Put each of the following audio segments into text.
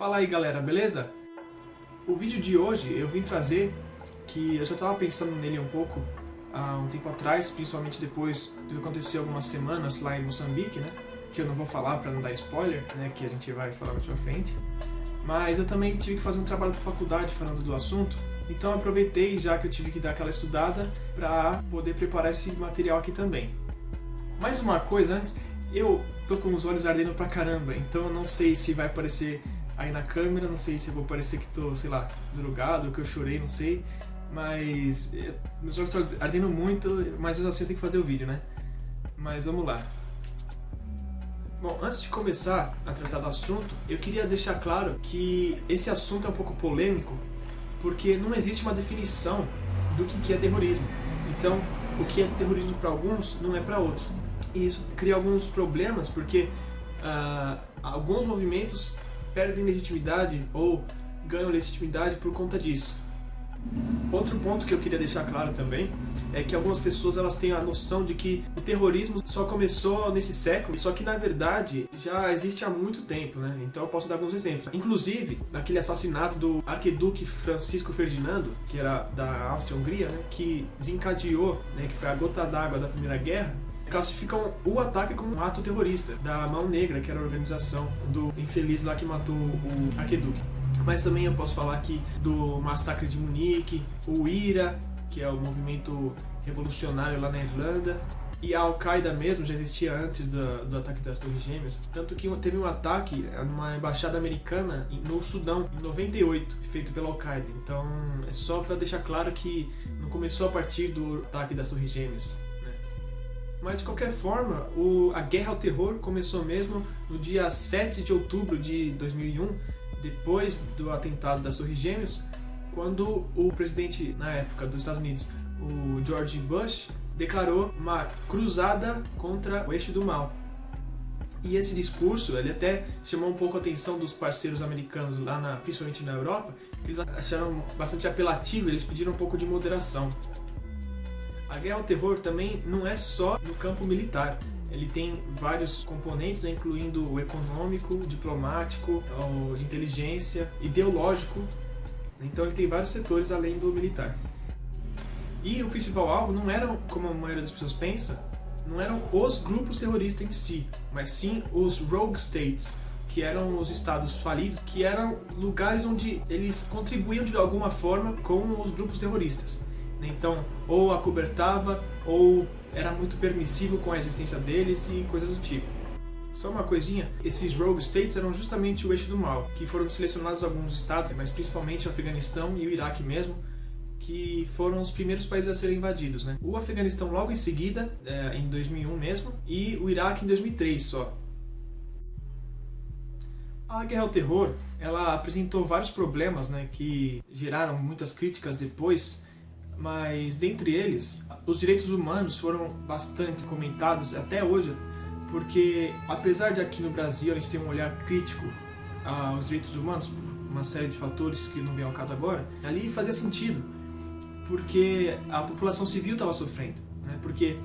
Fala aí galera, beleza? O vídeo de hoje eu vim trazer que eu já estava pensando nele um pouco há um tempo atrás, principalmente depois do que aconteceu algumas semanas lá em Moçambique, né? Que eu não vou falar para não dar spoiler, né? Que a gente vai falar mais pra frente. Mas eu também tive que fazer um trabalho para faculdade falando do assunto, então eu aproveitei já que eu tive que dar aquela estudada para poder preparar esse material aqui também. Mais uma coisa antes, eu tô com os olhos ardendo pra caramba, então eu não sei se vai aparecer aí na câmera, não sei se eu vou parecer que tô, sei lá, drogado, que eu chorei, não sei, mas meus olhos estão ardendo muito, mas mesmo assim eu tenho que fazer o vídeo, né? Mas vamos lá. Bom, antes de começar a tratar do assunto, eu queria deixar claro que esse assunto é um pouco polêmico, porque não existe uma definição do que é terrorismo. Então, o que é terrorismo para alguns não é para outros. E isso cria alguns problemas, porque alguns movimentos perdem legitimidade ou ganham legitimidade por conta disso. Outro ponto que eu queria deixar claro também é que algumas pessoas elas têm a noção de que o terrorismo só começou nesse século, só que na verdade já existe há muito tempo, né? Então eu posso dar alguns exemplos. Inclusive, naquele assassinato do arquiduque Francisco Ferdinando, que era da Áustria-Hungria, né? Que desencadeou, né? Que foi a gota d'água da Primeira Guerra, classificam o ataque como um ato terrorista da Mão Negra, que era a organização do infeliz lá que matou o arquiduque. Mas também eu posso falar aqui do massacre de Munique, o IRA, que é o movimento revolucionário lá na Irlanda, e a Al-Qaeda mesmo já existia antes do ataque das Torres Gêmeas. Tanto que teve um ataque numa embaixada americana no Sudão, em 98, feito pela Al-Qaeda. Então é só para deixar claro que não começou a partir do ataque das Torres Gêmeas. Mas de qualquer forma, a guerra ao terror começou mesmo no dia 7 de outubro de 2001, depois do atentado das Torres Gêmeas, quando o presidente, na época, dos Estados Unidos, o George Bush, declarou uma cruzada contra o eixo do mal. E esse discurso, ele até chamou um pouco a atenção dos parceiros americanos, lá principalmente na Europa, que eles acharam bastante apelativo, eles pediram um pouco de moderação. A guerra ao terror também não é só no campo militar. Ele tem vários componentes, né, incluindo o econômico, o diplomático, o de inteligência, ideológico. Então ele tem vários setores além do militar. E o principal alvo não eram, como a maioria das pessoas pensa, não eram os grupos terroristas em si, mas sim os rogue states, que eram os estados falidos, que eram lugares onde eles contribuíam de alguma forma com os grupos terroristas. Então, ou acobertava, ou era muito permissivo com a existência deles e coisas do tipo. Só uma coisinha, esses rogue states eram justamente o eixo do mal, que foram selecionados alguns estados, mas principalmente o Afeganistão e o Iraque mesmo, que foram os primeiros países a serem invadidos, né? O Afeganistão logo em seguida, em 2001 mesmo, e o Iraque em 2003 só. A guerra ao terror, ela apresentou vários problemas, né, que geraram muitas críticas depois, mas dentre eles, os direitos humanos foram bastante comentados até hoje, porque apesar de aqui no Brasil a gente ter um olhar crítico aos direitos humanos, por uma série de fatores que não vem ao caso agora, ali fazia sentido, porque a população civil estava sofrendo, né? Porque,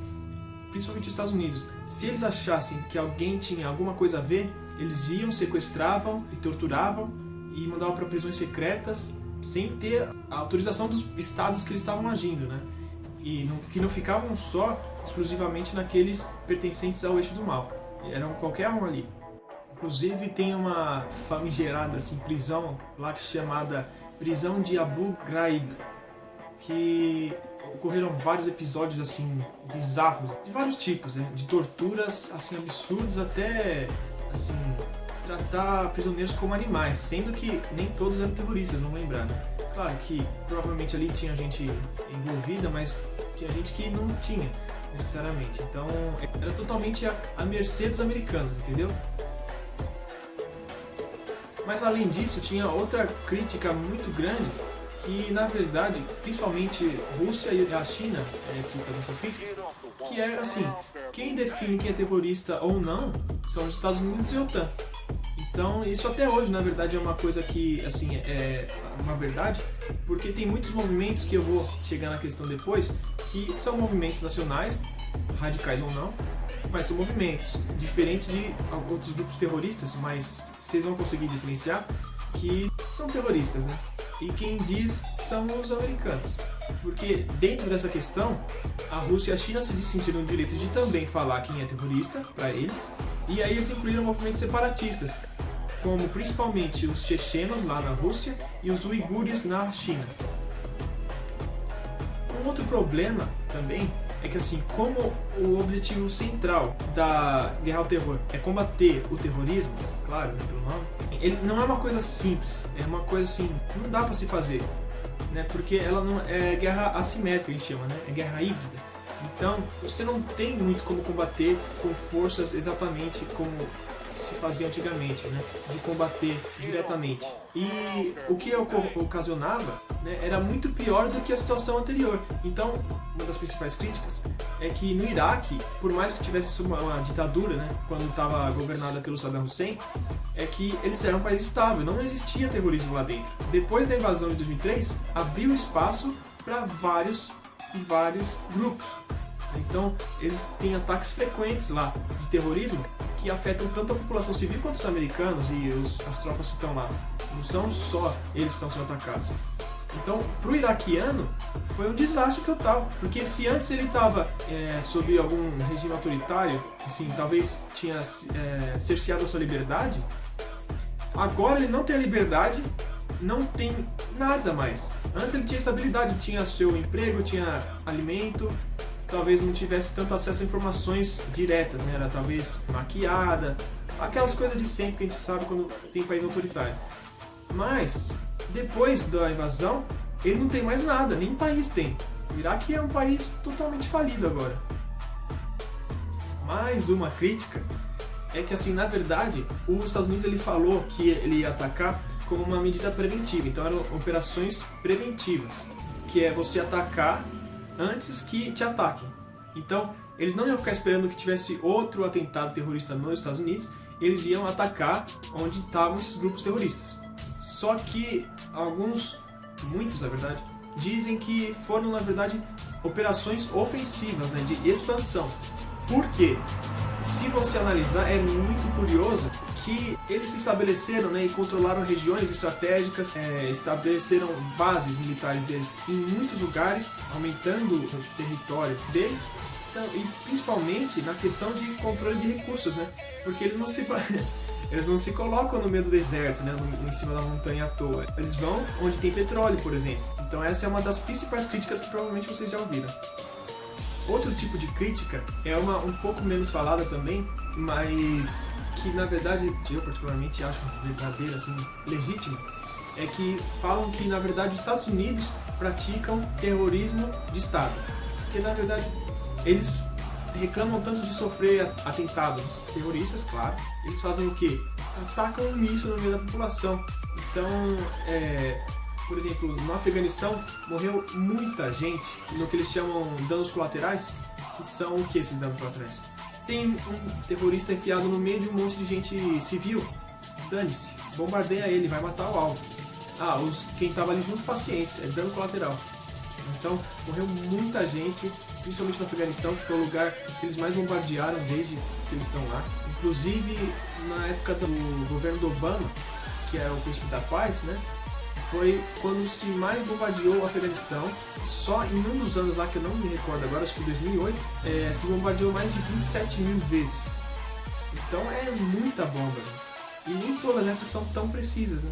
principalmente os Estados Unidos, se eles achassem que alguém tinha alguma coisa a ver, eles iam, sequestravam e torturavam e mandavam para prisões secretas, sem ter a autorização dos estados que eles estavam agindo, né? E que não ficavam só exclusivamente naqueles pertencentes ao eixo do mal, eram qualquer um ali. Inclusive tem uma famigerada assim, prisão lá que é chamada prisão de Abu Ghraib, que ocorreram vários episódios assim bizarros, de vários tipos, né? De torturas assim absurdas até assim tratar prisioneiros como animais, sendo que nem todos eram terroristas, vamos lembrar, né? Claro que provavelmente ali tinha gente envolvida, mas tinha gente que não tinha necessariamente, então era totalmente à mercê dos americanos, entendeu? Mas além disso, tinha outra crítica muito grande, que na verdade, principalmente Rússia e a China, que fazem essas críticas, que é assim, quem define quem é terrorista ou não são os Estados Unidos e a OTAN. Então, isso até hoje, na verdade, é uma coisa que, assim, é uma verdade, porque tem muitos movimentos, que eu vou chegar na questão depois, que são movimentos nacionais, radicais ou não, mas são movimentos diferentes de outros grupos terroristas, mas vocês vão conseguir diferenciar, que são terroristas, né? E quem diz são os americanos. Porque dentro dessa questão, a Rússia e a China se sentiram no direito de também falar quem é terrorista para eles, e aí eles incluíram movimentos separatistas, como principalmente os chechenos lá na Rússia e os uigures na China. Um outro problema também é que, assim, como o objetivo central da guerra ao terror é combater o terrorismo, claro, né, pelo nome, ele não é uma coisa simples, é uma coisa assim, não dá para se fazer, né, porque ela não é guerra assimétrica, a gente chama, né, é guerra híbrida. Então, você não tem muito como combater com forças exatamente como se fazia antigamente, né, de combater diretamente. E o que ocasionava, né, era muito pior do que a situação anterior. Então, uma das principais críticas é que no Iraque, por mais que tivesse uma ditadura, né, quando estava governada pelo Saddam Hussein, é que eles eram um país estável, não existia terrorismo lá dentro. Depois da invasão de 2003, abriu espaço para vários grupos. Então, eles têm ataques frequentes lá de terrorismo que afetam tanto a população civil quanto os americanos e as tropas que estão lá. Não são só eles que estão sendo atacados. Então, para o iraquiano, foi um desastre total. Porque se antes ele estava sob algum regime autoritário, assim, talvez tinha cerceado a sua liberdade, agora ele não tem a liberdade, não tem nada mais. Antes ele tinha estabilidade, tinha seu emprego, tinha alimento, talvez não tivesse tanto acesso a informações diretas, né? Era talvez maquiada, aquelas coisas de sempre que a gente sabe quando tem país autoritário. Mas, depois da invasão, ele não tem mais nada, nem país tem. O Iraque é um país totalmente falido agora. Mais uma crítica é que, assim, na verdade, os Estados Unidos ele falou que ele ia atacar como uma medida preventiva. Então eram operações preventivas, que é você atacar antes que te ataquem. Então, eles não iam ficar esperando que tivesse outro atentado terrorista nos Estados Unidos, eles iam atacar onde estavam esses grupos terroristas. Só que muitos na verdade, dizem que foram na verdade operações ofensivas, né, de expansão. Por quê? Se você analisar, é muito curioso que eles se estabeleceram, né, e controlaram regiões estratégicas, estabeleceram bases militares deles em muitos lugares, aumentando o território deles, então, e principalmente na questão de controle de recursos, né, porque eles não se colocam no meio do deserto, né, em cima da montanha à toa. Eles vão onde tem petróleo, por exemplo. Então essa é uma das principais críticas que provavelmente vocês já ouviram. Outro tipo de crítica é uma um pouco menos falada também, mas que na verdade eu particularmente acho verdadeira, assim, legítima, é que falam que na verdade os Estados Unidos praticam terrorismo de Estado. Porque na verdade eles reclamam tanto de sofrer atentados terroristas, claro. Eles fazem o quê? Atacam um míssil no meio da população. Então, por exemplo, no Afeganistão morreu muita gente no que eles chamam danos colaterais, que são o que esses danos colaterais? Tem um terrorista enfiado no meio de um monte de gente civil, dane-se, bombardeia ele, vai matar o alvo. Quem estava ali junto, paciência, é dano colateral. Então, morreu muita gente, principalmente no Afeganistão, que foi o lugar que eles mais bombardearam desde que eles estão lá. Inclusive, na época do governo do Obama, que era o príncipe da paz, né? Foi quando se mais bombardeou o Afeganistão. Só em um dos anos lá, que eu não me recordo agora, acho que 2008, se bombardeou mais de 27 mil vezes. Então é muita bomba, né? E nem todas essas são tão precisas, né?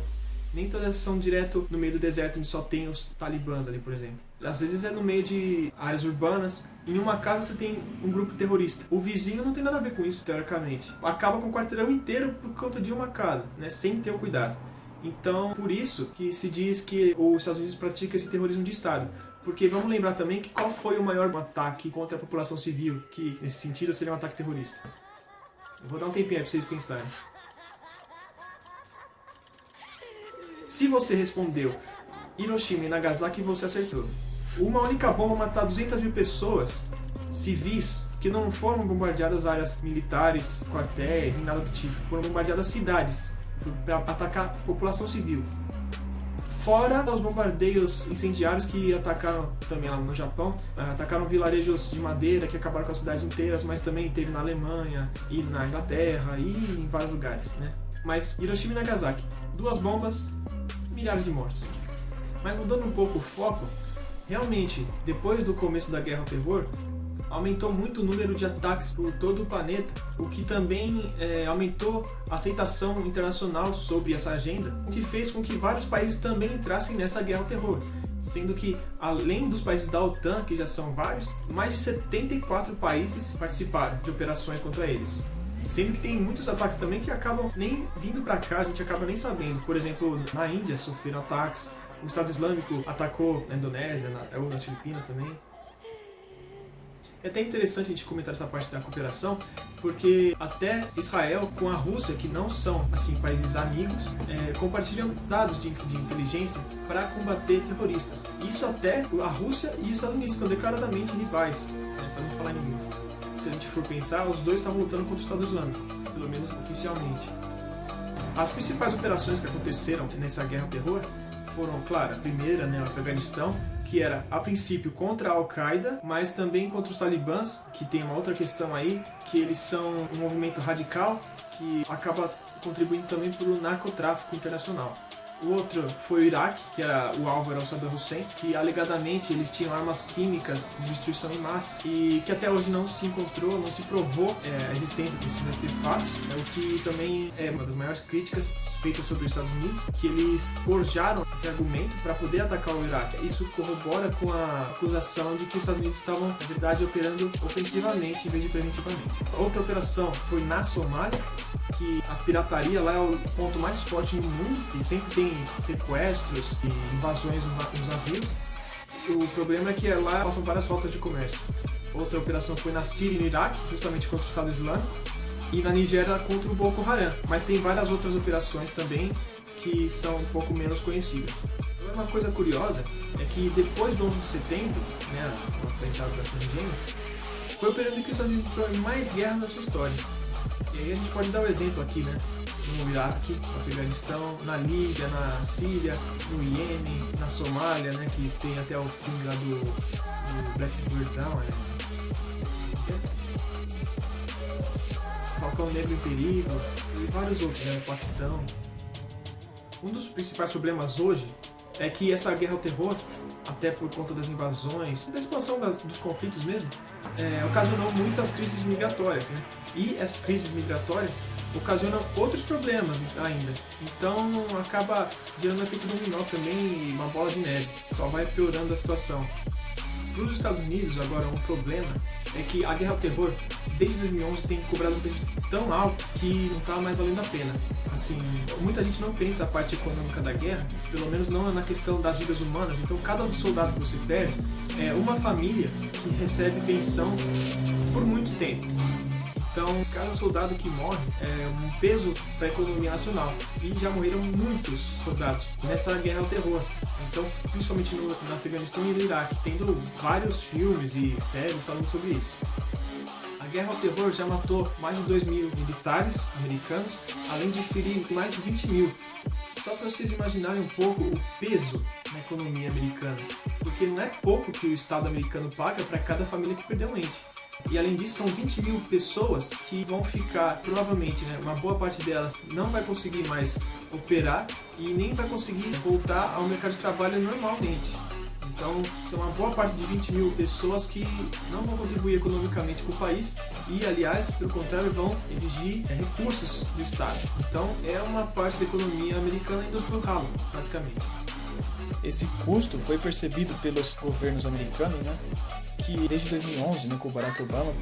Nem todas essas são direto no meio do deserto, onde só tem os talibãs ali, por exemplo. Às vezes é no meio de áreas urbanas. Em uma casa você tem um grupo terrorista. O vizinho não tem nada a ver com isso, teoricamente. Acaba com o quarteirão inteiro por conta de uma casa, né? Sem ter o cuidado. Então, por isso que se diz que os Estados Unidos praticam esse terrorismo de Estado. Porque vamos lembrar também que qual foi o maior ataque contra a população civil, que nesse sentido seria um ataque terrorista. Eu vou dar um tempinho aí pra vocês pensarem. Se você respondeu Hiroshima e Nagasaki, você acertou. Uma única bomba matar 200 mil pessoas, civis, que não foram bombardeadas áreas militares, quartéis, nem nada do tipo. Foram bombardeadas cidades, para atacar a população civil. Fora os bombardeios incendiários que atacaram também lá no Japão, atacaram vilarejos de madeira que acabaram com as cidades inteiras, mas também teve na Alemanha e na Inglaterra e em vários lugares, né? Mas Hiroshima e Nagasaki, 2 bombas, milhares de mortes. Mas mudando um pouco o foco, realmente, depois do começo da Guerra ao Terror, aumentou muito o número de ataques por todo o planeta, o que também aumentou a aceitação internacional sobre essa agenda, o que fez com que vários países também entrassem nessa Guerra ao Terror. Sendo que, além dos países da OTAN, que já são vários, mais de 74 países participaram de operações contra eles. Sendo que tem muitos ataques também que acabam nem vindo pra cá, a gente acaba nem sabendo. Por exemplo, na Índia sofreram ataques, o Estado Islâmico atacou na Indonésia, ou nas Filipinas também. É até interessante a gente comentar essa parte da cooperação, porque até Israel com a Rússia, que não são assim países amigos, compartilham dados de inteligência para combater terroristas. Isso até a Rússia e os Estados Unidos são declaradamente rivais, para não falar inimigo. Se a gente for pensar, os dois estavam lutando contra o Estado Islâmico, pelo menos oficialmente. As principais operações que aconteceram nessa guerra ao terror foram, claro, a primeira, né, o Afeganistão, que era a princípio contra a Al-Qaeda, mas também contra os talibãs, que tem uma outra questão aí, que eles são um movimento radical que acaba contribuindo também para o narcotráfico internacional. O outro foi o Iraque, que era o alvo era o Saddam Hussein, que alegadamente eles tinham armas químicas de destruição em massa e que até hoje não se encontrou, não se provou a existência desses artefatos, o que também é uma das maiores críticas feitas sobre os Estados Unidos, que eles forjaram esse argumento para poder atacar o Iraque. Isso corrobora com a acusação de que os Estados Unidos estavam, na verdade, operando ofensivamente em vez de preventivamente. Outra operação foi na Somália, que a pirataria lá é o ponto mais forte no mundo e sempre tem sequestros e invasões nos navios. O problema é que lá passam várias rotas de comércio. Outra operação foi na Síria e no Iraque, justamente contra o Estado Islâmico, e na Nigéria contra o Boko Haram. Mas tem várias outras operações também que são um pouco menos conhecidas. Uma coisa curiosa é que depois do 11 de setembro, né, o atentado das Torres Gêmeas, foi o período em que os Estados Unidos entrou em mais guerras na sua história. E aí a gente pode dar um exemplo aqui, né? No Iraque, no Afeganistão, na Líbia, na Síria, no Iêmen, na Somália, né? Que tem até o filme lá do Blackbird Down, né? Falcão Negro em Perigo e vários outros, né? No Paquistão. Um dos principais problemas hoje é que essa guerra ao terror, até por conta das invasões, da expansão dos conflitos mesmo, ocasionou muitas crises migratórias, né? E essas crises migratórias ocasionam outros problemas ainda. Então acaba gerando um efeito dominó também e uma bola de neve. Só vai piorando a situação. Para os Estados Unidos, agora, um problema é que a guerra ao terror, desde 2011, tem cobrado um preço tão alto que não está mais valendo a pena. Assim, muita gente não pensa a parte econômica da guerra, pelo menos não na questão das vidas humanas. Então, cada soldado que você perde é uma família que recebe pensão por muito tempo. Então, cada soldado que morre é um peso para a economia nacional. E já morreram muitos soldados nessa guerra ao terror. Então, principalmente no Afeganistão e no Iraque, tendo vários filmes e séries falando sobre isso. A guerra ao terror já matou mais de 2.000 militares americanos, além de ferir mais de 20.000. Só para vocês imaginarem um pouco o peso na economia americana. Porque não é pouco que o Estado americano paga para cada família que perdeu um ente. E além disso, são 20.000 pessoas que vão ficar, provavelmente, né, uma boa parte delas não vai conseguir mais operar e nem vai conseguir voltar ao mercado de trabalho normalmente. Então, são uma boa parte de 20.000 pessoas que não vão contribuir economicamente com o país e, aliás, pelo contrário, vão exigir recursos do Estado. Então, é uma parte da economia americana indo pro ralo, basicamente. Esse custo foi percebido pelos governos americanos, né, que desde 2011, né, com o Barack Obama,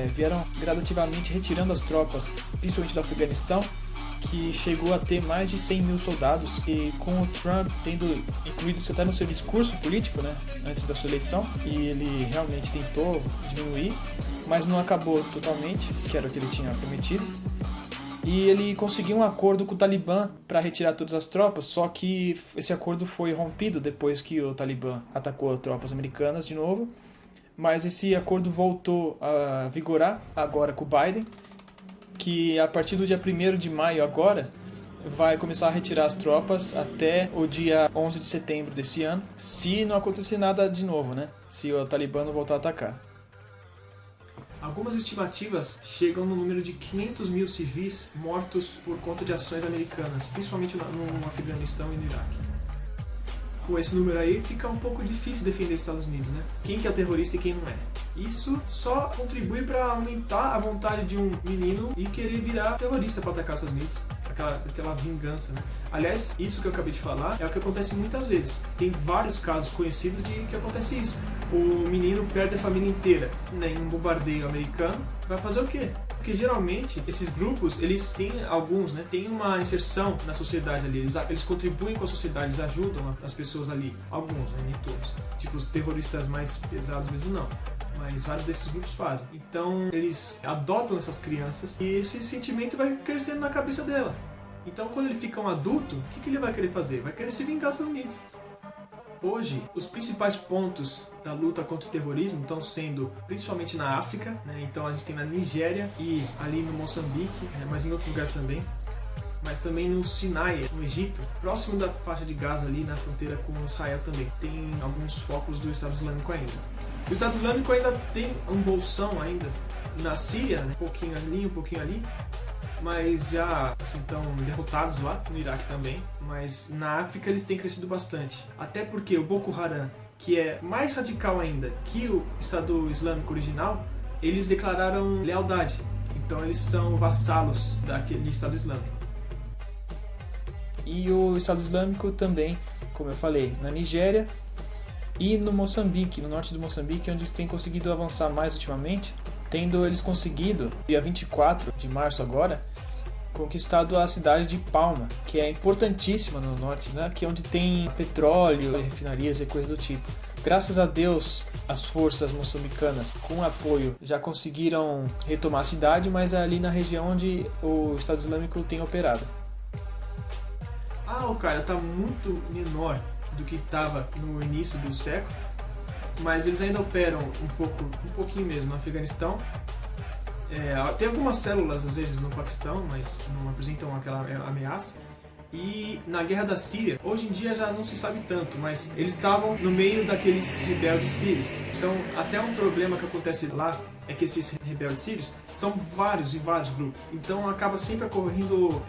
vieram gradativamente retirando as tropas, principalmente do Afeganistão, que chegou a ter mais de 100.000 soldados, e com o Trump tendo incluído isso até no seu discurso político, né, antes da sua eleição, e ele realmente tentou diminuir, mas não acabou totalmente, que era o que ele tinha prometido. E ele conseguiu um acordo com o Talibã para retirar todas as tropas, só que esse acordo foi rompido depois que o Talibã atacou as tropas americanas de novo. Mas esse acordo voltou a vigorar agora com o Biden, que a partir do dia 1º de maio agora vai começar a retirar as tropas até o dia 11 de setembro desse ano, se não acontecer nada de novo, né? Se o Talibã não voltar a atacar. A Algumas estimativas chegam no número de 500 mil civis mortos por conta de ações americanas, principalmente no Afeganistão e no Iraque. Com esse número aí, fica um pouco difícil defender os Estados Unidos, né? Quem que é o terrorista e quem não é. Isso só contribui para aumentar a vontade de um menino e querer virar terrorista para atacar os Estados Unidos. Aquela vingança, né? Aliás, isso que eu acabei de falar é o que acontece muitas vezes. Tem vários casos conhecidos de que acontece isso. O menino perde a família inteira em um bombardeio americano. Vai fazer o quê? Porque geralmente esses grupos, eles têm alguns, né? Tem uma inserção na sociedade ali. Eles contribuem com a sociedade, eles ajudam as pessoas ali. Alguns, né? Nem todos. Tipo, os terroristas mais pesados mesmo não. Mas vários desses grupos fazem. Então, eles adotam essas crianças e esse sentimento vai crescendo na cabeça dela. Então, quando ele fica um adulto, o que ele vai querer fazer? Vai querer se vingar dos Estados Unidos. Hoje, os principais pontos da luta contra o terrorismo estão sendo principalmente na África, né? Então a gente tem na Nigéria e ali no Moçambique, mas em outros lugares também. Mas também no Sinai, no Egito, próximo da faixa de Gaza ali na fronteira com Israel também. Tem alguns focos do Estado Islâmico ainda. O Estado Islâmico ainda tem um bolsão ainda na Síria, né? Um pouquinho ali. Mas já estão derrotados lá, no Iraque também. Mas na África eles têm crescido bastante. Até porque o Boko Haram, que é mais radical ainda que o Estado Islâmico original, eles declararam lealdade. Então eles são vassalos daquele Estado Islâmico. E o Estado Islâmico também, como eu falei, na Nigéria e no Moçambique, no norte do Moçambique, onde eles têm conseguido avançar mais ultimamente, tendo eles conseguido, dia 24 de março agora, conquistado a cidade de Palma, que é importantíssima no norte, né? Que é onde tem petróleo, refinarias e coisas do tipo. Graças a Deus, as forças moçambicanas, com apoio, já conseguiram retomar a cidade, mas é ali na região onde o Estado Islâmico tem operado. A Al-Qaeda está muito menor do que estava no início do século, mas eles ainda operam um pouquinho mesmo no Afeganistão. Tem algumas células às vezes no Paquistão, mas não apresentam aquela ameaça. E na guerra da Síria, hoje em dia já não se sabe tanto, mas eles estavam no meio daqueles rebeldes sírios. Então, até um problema que acontece lá é que esses rebeldes sírios são vários e vários grupos. Então, acaba sempre ocorrendo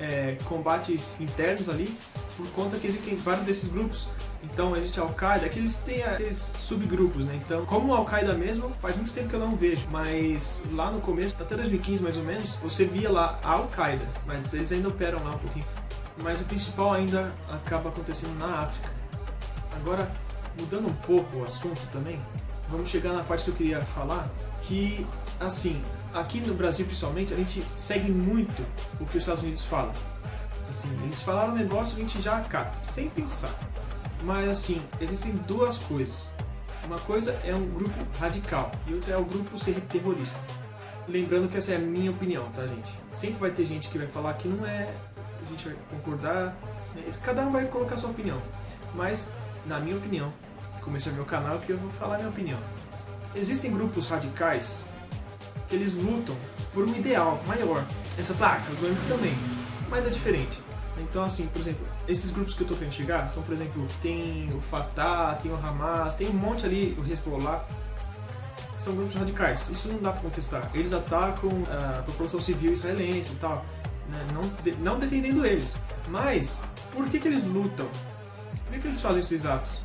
combates internos ali, por conta que existem vários desses grupos. Então, existe a Al-Qaeda, que eles têm aqueles subgrupos, né? Então, como a Al-Qaeda mesmo, faz muito tempo que eu não vejo, mas lá no começo, até 2015 mais ou menos, você via lá a Al-Qaeda, mas eles ainda operam lá um pouquinho. Mas o principal ainda acaba acontecendo na África. Agora, mudando um pouco o assunto também, vamos chegar na parte que eu queria falar, que, assim, aqui no Brasil principalmente, a gente segue muito o que os Estados Unidos falam. Assim, eles falaram um negócio, a gente já acata, sem pensar. Mas, assim, existem duas coisas. Uma coisa é um grupo radical e outra é o grupo ser terrorista. Lembrando que essa é a minha opinião, tá, gente? Sempre vai ter gente que vai falar que não é... A gente vai concordar, cada um vai colocar sua opinião, mas na minha opinião, como esse é o meu canal, que eu vou falar a minha opinião. Existem grupos radicais que eles lutam por um ideal maior. Essa Estado Islâmico também, mas é diferente. Então, assim, por exemplo, esses grupos que eu tô querendo chegar são, por exemplo, tem o Fatah, tem o Hamas, tem um monte ali, o Hezbollah. São grupos radicais, isso não dá pra contestar. Eles atacam a população civil israelense e tal. Não defendendo eles, mas por que eles lutam? Por que eles fazem esses atos?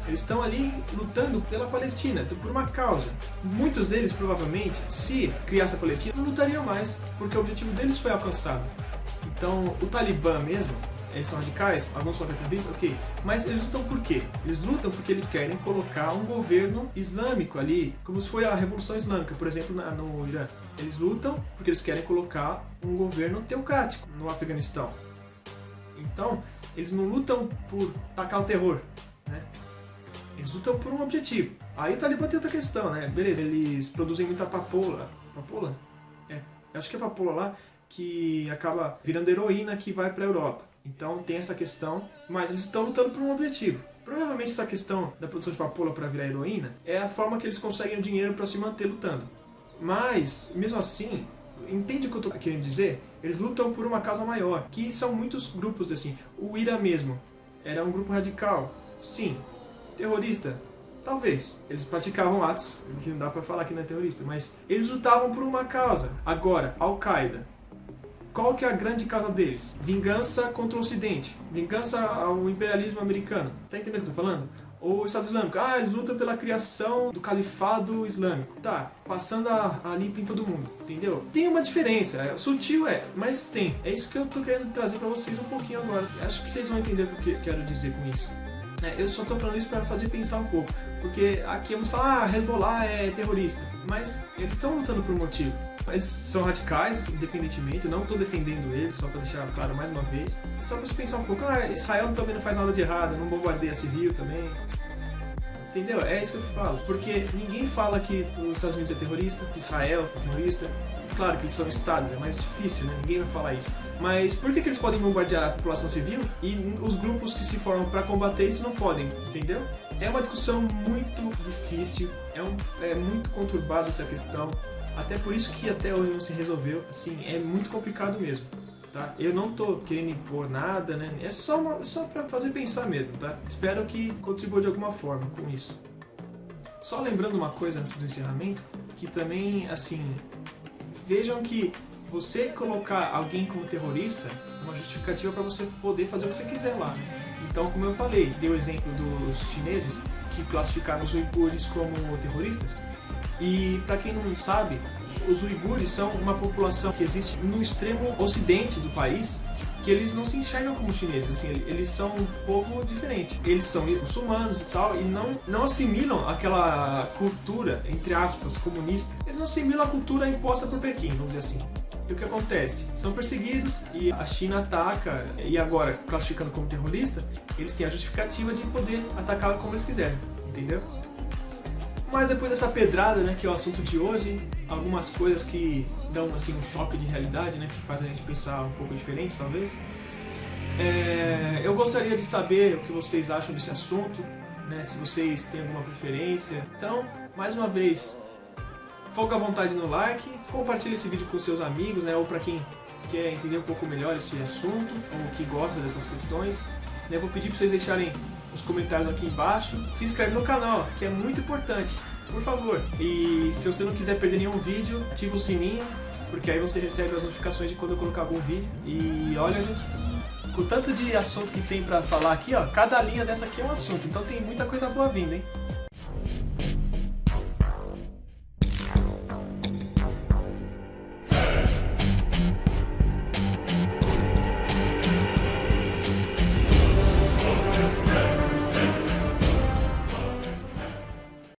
Eles estão ali lutando pela Palestina, por uma causa. Muitos deles, provavelmente, se criasse a Palestina, não lutariam mais, porque o objetivo deles foi alcançado. Então, o Talibã mesmo, eles são radicais, alguns são terroristas, ok. Mas eles lutam por quê? Eles lutam porque eles querem colocar um governo islâmico ali, como se foi a Revolução Islâmica, por exemplo, no Irã. Eles lutam porque eles querem colocar um governo teocrático no Afeganistão. Então, eles não lutam por tacar o terror, né? Eles lutam por um objetivo. Aí o Talibã tem outra questão, né? Beleza, eles produzem muita papoula. Papoula? Acho que é papoula lá, que acaba virando heroína que vai para a Europa. Então tem essa questão, mas eles estão lutando por um objetivo. Provavelmente essa questão da produção de papoula para virar heroína é a forma que eles conseguem o dinheiro para se manter lutando. Mas, mesmo assim, entende o que eu estou querendo dizer? Eles lutam por uma causa maior, que são muitos grupos assim. O IRA mesmo era um grupo radical, sim. Terrorista, Talvez. Eles praticavam atos, que não dá pra falar que não é terrorista, mas eles lutavam por uma causa. Agora, Al-Qaeda. Qual que é a grande causa deles? Vingança contra o Ocidente. Vingança ao imperialismo americano. Tá entendendo o que eu tô falando? O Estado Islâmico. Eles lutam pela criação do califado islâmico. Tá, passando a limpa em todo mundo. Entendeu? Tem uma diferença. Sutil mas tem. É isso que eu tô querendo trazer pra vocês um pouquinho agora. Acho que vocês vão entender o que eu quero dizer com isso. Eu só tô falando isso pra fazer pensar um pouco. Porque aqui vamos falar, Hezbollah é terrorista. Mas eles estão lutando por um motivo. Eles são radicais, independentemente. Eu não estou defendendo eles, só para deixar claro mais uma vez. Só para você pensar um pouco. Israel também não faz nada de errado, não bombardeia civil também. Entendeu? É isso que eu falo. Porque ninguém fala que os Estados Unidos é terrorista, que Israel é terrorista. Claro que eles são estados, é mais difícil, né? Ninguém vai falar isso. Mas por que eles podem bombardear a população civil e os grupos que se formam para combater isso não podem? Entendeu? É uma discussão muito difícil, é muito conturbada essa questão. Até por isso que até hoje não se resolveu. Assim, é muito complicado mesmo. Tá? Eu não tô querendo impor nada, né? É só para fazer pensar mesmo, tá? Espero que contribua de alguma forma com isso. Só lembrando uma coisa antes do encerramento, que também, assim, vejam que você colocar alguém como terrorista é uma justificativa para você poder fazer o que você quiser lá, né? Então, como eu falei, dei o exemplo dos chineses que classificaram os uigures como terroristas. E para quem não sabe, os uigures são uma população que existe no extremo ocidente do país, que eles não se enxergam como chineses, assim, eles são um povo diferente. Eles são muçulmanos e tal, e não assimilam aquela cultura, entre aspas, comunista. Eles não assimilam a cultura imposta por Pequim, vamos dizer assim. E o que acontece? São perseguidos e a China ataca, e agora, classificando como terrorista, eles têm a justificativa de poder atacar como eles quiserem, entendeu? Mas depois dessa pedrada, né, que é o assunto de hoje, algumas coisas que dão assim, um choque de realidade, né, que faz a gente pensar um pouco diferente, talvez. Eu gostaria de saber o que vocês acham desse assunto, né, se vocês têm alguma preferência. Então, mais uma vez, foca à vontade no like, compartilhe esse vídeo com seus amigos, né, ou para quem quer entender um pouco melhor esse assunto, ou que gosta dessas questões. Eu vou pedir para vocês deixarem os comentários aqui embaixo. Se inscreve no canal, que é muito importante, por favor. E se você não quiser perder nenhum vídeo, ativa o sininho, porque aí você recebe as notificações de quando eu colocar algum vídeo. E olha, gente, com o tanto de assunto que tem pra falar aqui, ó, cada linha dessa aqui é um assunto, então tem muita coisa boa vindo, hein?